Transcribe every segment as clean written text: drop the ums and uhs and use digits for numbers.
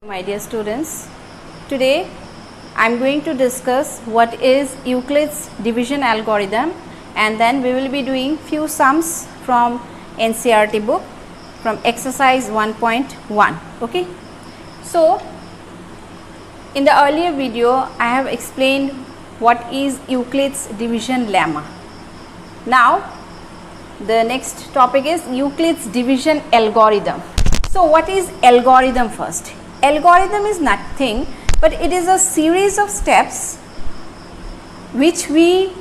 My dear students, today I am going to discuss what is Euclid's division algorithm, and then we will be doing few sums from NCERT book from exercise 1.1. Okay. So, in the earlier video I have explained what is Euclid's division lemma. Now, the next topic is Euclid's division algorithm. So, what is algorithm first? Algorithm is nothing but it is a series of steps which we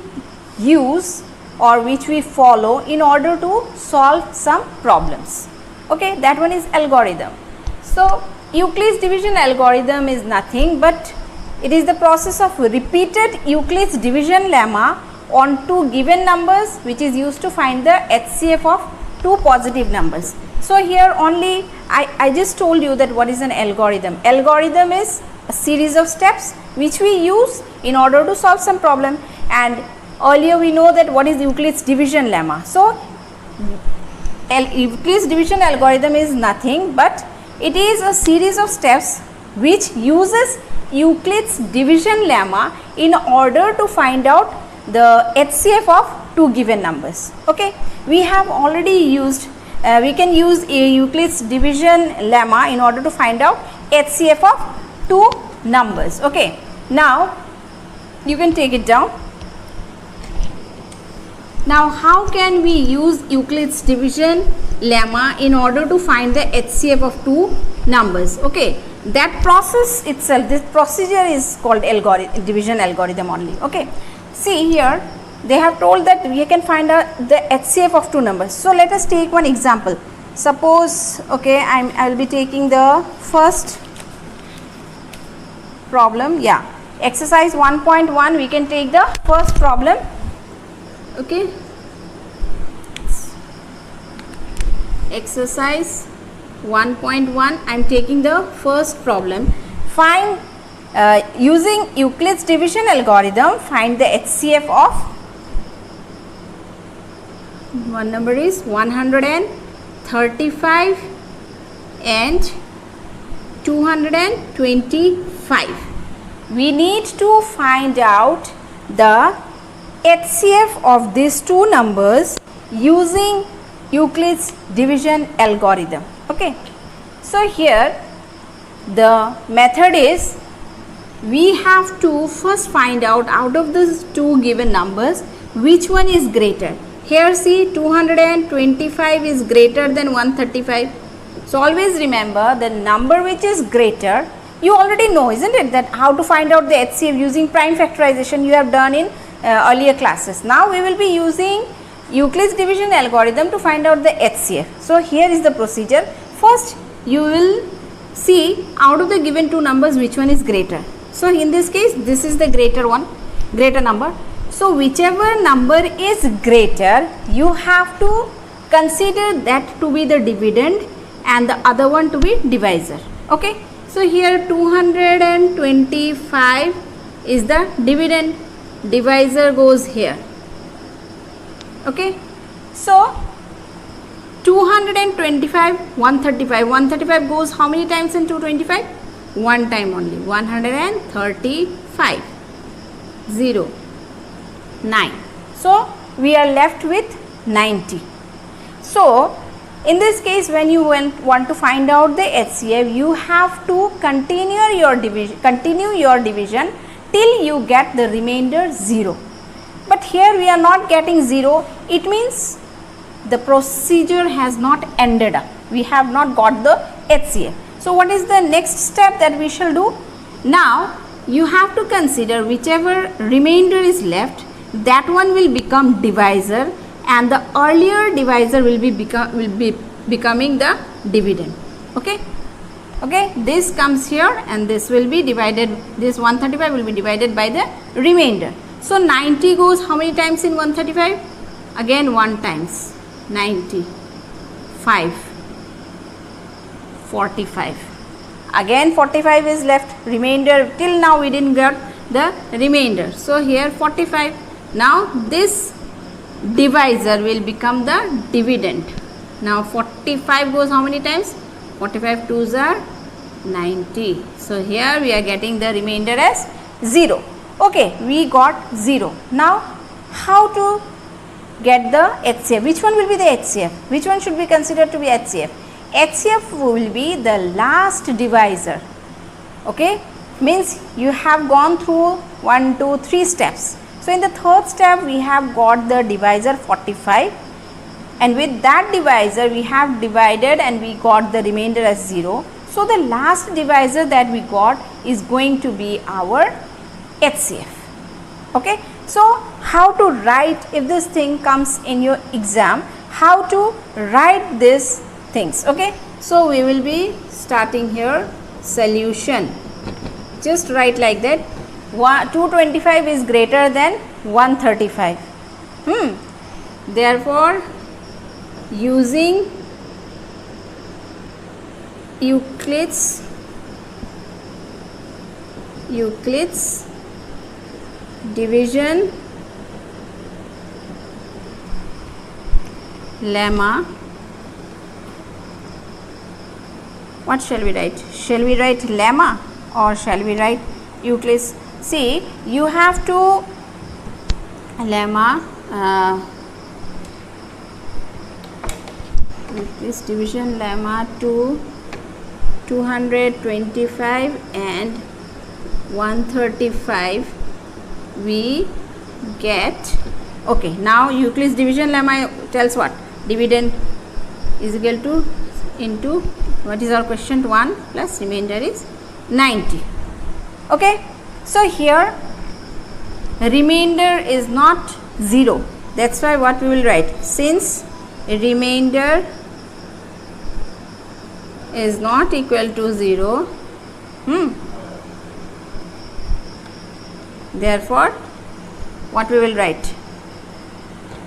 use or which we follow in order to solve some problems. Okay, that one is algorithm. So, Euclid's division algorithm is nothing but it is the process of repeated Euclid's division lemma on two given numbers which is used to find the HCF of two positive numbers. So, here only I just told you that what is an algorithm. Algorithm is a series of steps which we use in order to solve some problem, and earlier we know that what is Euclid's division lemma. So, Euclid's division algorithm is nothing but it is a series of steps which uses Euclid's division lemma in order to find out the HCF of two given numbers. Okay, we have already used we can use Euclid's division lemma in order to find out HCF of two numbers. Okay, now you can take it down. Now, how can we use Euclid's division lemma in order to find the HCF of two numbers? Okay, that process itself, this procedure is called division algorithm only. Okay, see here they have told that we can find out the HCF of two numbers. So, let us take one example. Suppose, okay, I will be taking the first problem. Yeah, exercise 1.1, we can take the first problem. Okay, exercise 1.1, I am taking the first problem. Find using Euclid's division algorithm, find the HCF of one number is 135 and 225. We need to find out the HCF of these two numbers using Euclid's division algorithm. Okay, so here the method is we have to first find out of these two given numbers which one is greater. Here see 225 is greater than 135. So, always remember the number which is greater, you already know, isn't it, that how to find out the HCF using prime factorization you have done in earlier classes. Now, we will be using Euclid's division algorithm to find out the HCF. So, here is the procedure. First, you will see out of the given two numbers which one is greater. So, in this case, this is the greater one, greater number. So, whichever number is greater, you have to consider that to be the dividend and the other one to be divisor. Okay. So, here 225 is the dividend, divisor goes here. Okay. So, 225, 135, 135 goes how many times in 225? One time only, 135, 0. 9. So, we are left with 90. So, in this case when you want to find out the HCF, you have to continue your division till you get the remainder 0. But here we are not getting 0, it means the procedure has not ended up. We have not got the HCF. So, what is the next step that we shall do? Now, you have to consider whichever remainder is left, that one will become divisor and the earlier divisor will be becoming the dividend. Okay, okay, this comes here and this will be divided, this 135 will be divided by the remainder. So, 90 goes how many times in 135? Again 1 times, 95, 45, again 45 is left, remainder till now we didn't get the remainder. So, here 45. Now, this divisor will become the dividend. Now, 45 goes how many times? 45 twos are 90. So here we are getting the remainder as 0. Okay, we got 0. Now how to get the HCF? Which one will be the HCF? Which one should be considered to be HCF? HCF will be the last divisor. Okay, means you have gone through 1, 2, 3 steps. So in the third step we have got the divisor 45, and with that divisor we have divided and we got the remainder as 0. So the last divisor that we got is going to be our HCF. Okay, so how to write, if this thing comes in your exam, how to write these things? Okay, so we will be starting here. Solution, just write like that. 225 is greater than 135. Therefore using Euclid's division lemma, what shall we write? Shall we write lemma or shall we write Euclid's? See, you have to lemma, Euclid's division lemma to 225 and 135 we get. Okay, now Euclid's division lemma tells what? Dividend is equal to into, what is our question, 1 plus remainder is 90. Okay, so here remainder is not 0, that's why what we will write, since remainder is not equal to 0, therefore what we will write?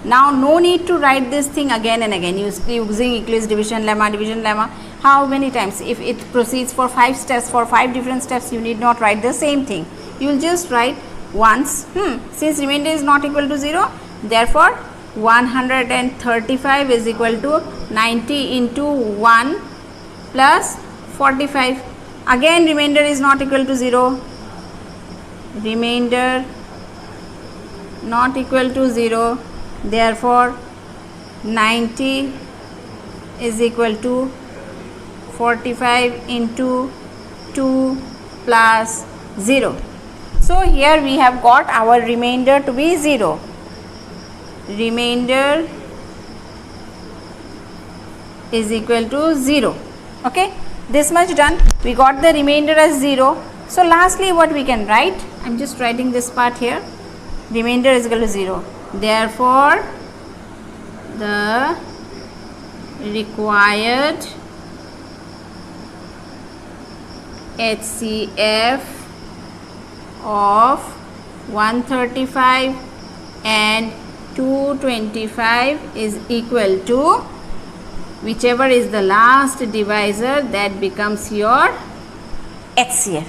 Now no need to write this thing again and again using Euclid's division lemma. How many times? If it proceeds for 5 steps, for 5 different steps, you need not write the same thing. You will just write once. Since remainder is not equal to 0, therefore 135 is equal to 90 into 1 plus 45. Again remainder is not equal to 0. Remainder not equal to 0. Therefore 90 is equal to 45 into 2 plus 0. So here we have got our remainder to be 0. Remainder is equal to 0. Okay, this much done. We got the remainder as 0. So lastly what we can write, I am just writing this part here, remainder is equal to 0. Therefore the required HCF of 135 and 225 is equal to whichever is the last divisor, that becomes your HCF.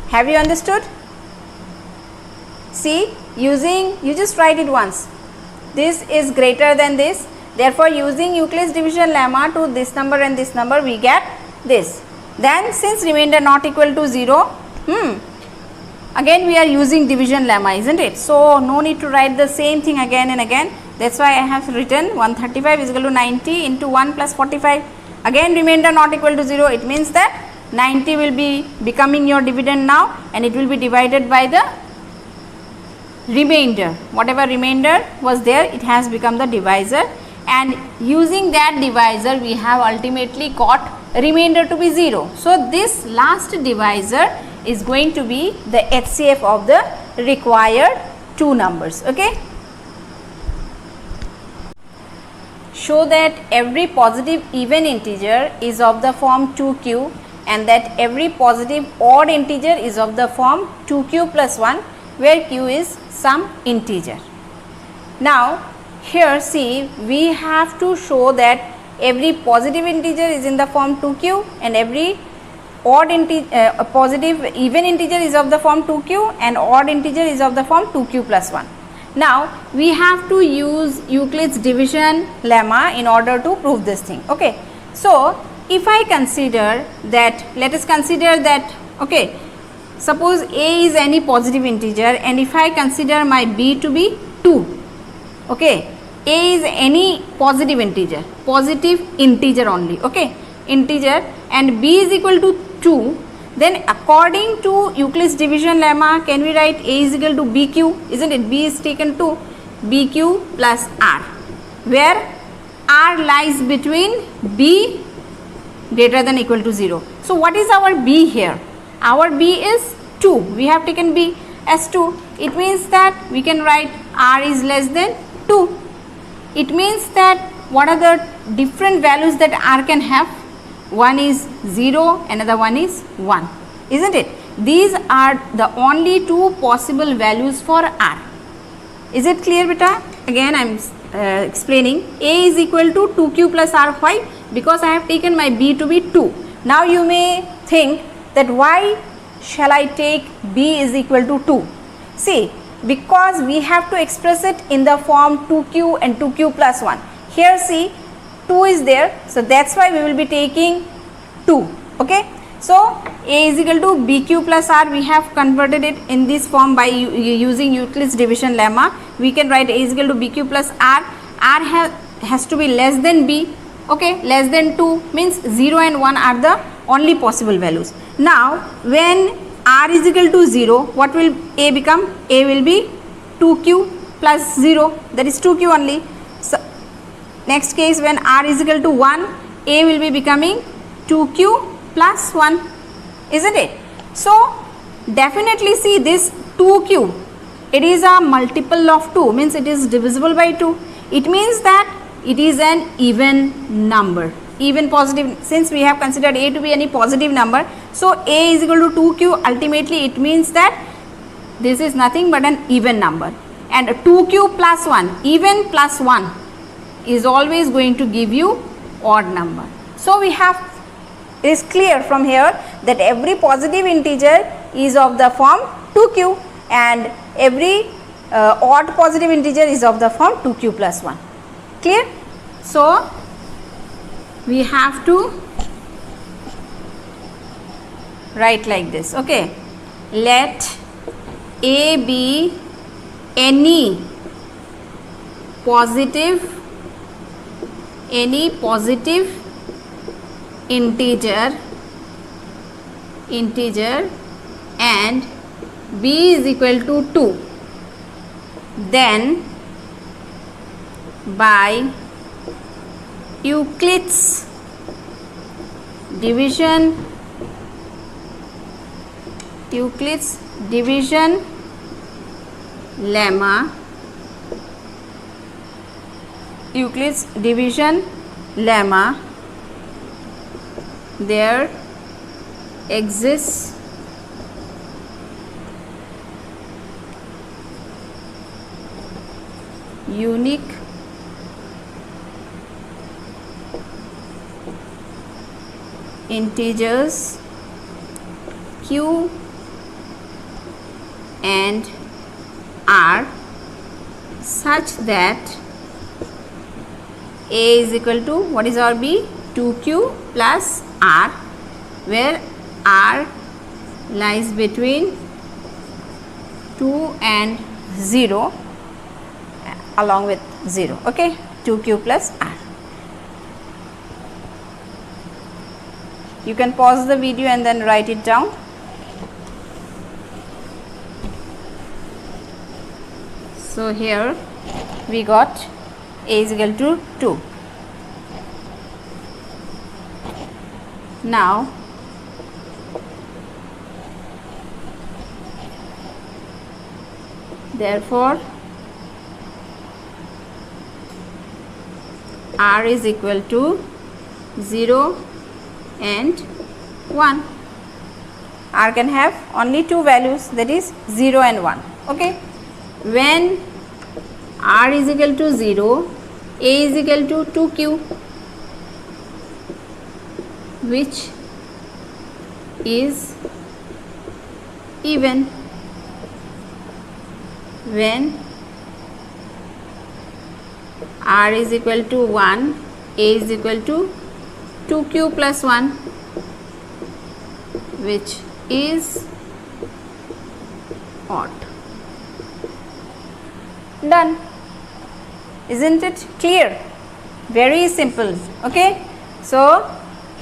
Have you understood? See, using, you just write it once, this is greater than this, therefore using Euclid's division lemma to this number and this number we get this. Then since remainder not equal to 0, again we are using division lemma, isn't it? So no need to write the same thing again and again. That's why I have written 135 is equal to 90 into 1 plus 45. Again remainder not equal to 0. It means that 90 will be becoming your dividend now, and it will be divided by the remainder. Whatever remainder was there, it has become the divisor, and using that divisor we have ultimately got remainder to be 0. So this last divisor is going to be the HCF of the required two numbers. Okay. Show that every positive even integer is of the form 2q, and that every positive odd integer is of the form 2q plus 1, where q is some integer. Now here see, we have to show that every positive integer is in the form 2q and every odd integer, positive even integer is of the form 2q and odd integer is of the form 2q plus 1. Now we have to use Euclid's division lemma in order to prove this thing. Okay. So if I consider that, let us consider that, okay, suppose a is any positive integer, and if I consider my b to be 2, okay, a is any positive integer only, okay, integer, and b is equal to 2, then according to Euclid's division lemma, can we write a is equal to bq, isn't it? B is taken to bq plus r, where r lies between b greater than equal to 0. So what is our b here? Our b is 2. We have taken b as 2. It means that we can write r is less than 2. It means that what are the different values that r can have? One is 0, another one is 1, isn't it? These are the only two possible values for r. Is it clear, beta? Again I am explaining. A is equal to 2q plus r. Why? Because I have taken my b to be 2. Now you may think that why shall I take b is equal to 2? See, because we have to express it in the form 2q and 2q plus 1. Here see, 2 is there, so that's why we will be taking 2, okay. So a is equal to bq plus r, we have converted it in this form by using Euclid's division lemma. We can write a is equal to bq plus r. Has to be less than b, okay, less than 2 means 0 and 1 are the only possible values. Now when r is equal to 0, what will a become? A will be 2q plus 0, that is 2q only. So next case, when r is equal to 1, a will be becoming 2q plus 1, isn't it? So definitely see this 2q, it is a multiple of 2, means it is divisible by 2. It means that it is an even number, even positive, since we have considered a to be any positive number. So a is equal to 2q, ultimately it means that this is nothing but an even number, and 2q plus 1, even plus 1 is always going to give you odd number. So we have, it is clear from here that every positive integer is of the form 2q and every odd positive integer is of the form 2q plus 1. Clear? So we have to write like this, okay. Let a be any positive integer and b is equal to 2, then by Euclid's division lemma, there exists unique integers q and r such that a is equal to, what is our b? 2q plus r, where r lies between 2 and 0 along with 0, okay, 2q plus r. You can pause the video and then write it down. So here we got a is equal to 2. Now therefore r is equal to 0 and 1. R can have only two values, that is 0 and 1, okay. When r is equal to 0, a is equal to 2q, which is even. When r is equal to 1, a is equal to 2q plus 1, which is odd. Done. Isn't it clear? Very simple. Okay. So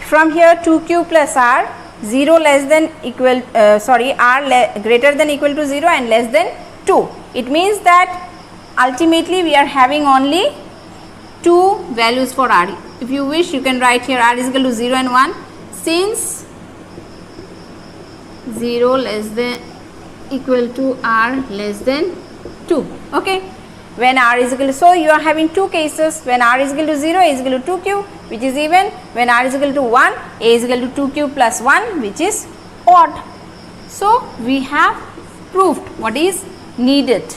from here 2q plus r, 0 less than equal r greater than equal to 0 and less than 2. It means that ultimately we are having only 2 values for r. If you wish, you can write here r is equal to 0 and 1, since 0 less than equal to r less than 2. Okay. When r is equal to, so you are having 2 cases. When r is equal to 0, a is equal to 2q, which is even. When r is equal to 1, a is equal to 2q plus 1, which is odd. So we have proved what is needed.